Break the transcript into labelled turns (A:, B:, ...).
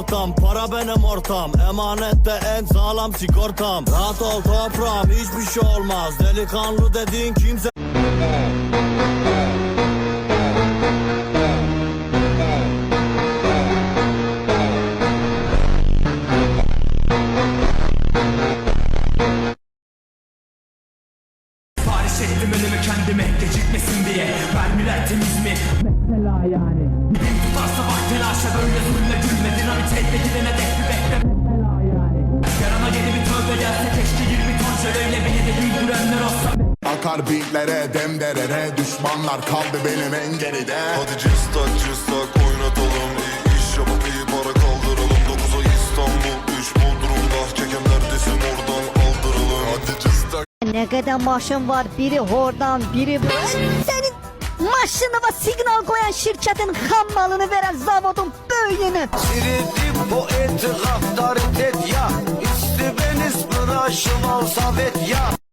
A: ortam, para benim ortam. Emanette en sağlam sigortam. Rahat ol toprağım, hiçbir şey olmaz. Delikanlı dediğin kimse...
B: Sipariş ettim önümü kendime gecikmesin diye. Mermiler temiz mi? Mesela yani. Dibim tutarsa bak telaşa böyle zulme gülme. Dinamit elde gidene dek bir bekle. Mesela yani. Yarana yeni bir tövbe gelse keşke 20 ton şöyle beni de güldürenler olsa.
C: Akar beatlere, dem derere, düşmanlar kaldı benim en geride.
D: Hadi cıstak oynatalım, iyi iş yapıp iyi para kaldıralım. 9 ay İstanbul, 3 Bodrum'da, çeken neredesin oradan aldıralım. Hadi cıstak.
E: Ne kadar maşın var, biri oradan biri bu. Senin maşını ve signal koyan şirketin ham malını veren zavodun böyleni.
F: Siridim bu etraftar et ya. İstibeniz bıraşım al savet ya.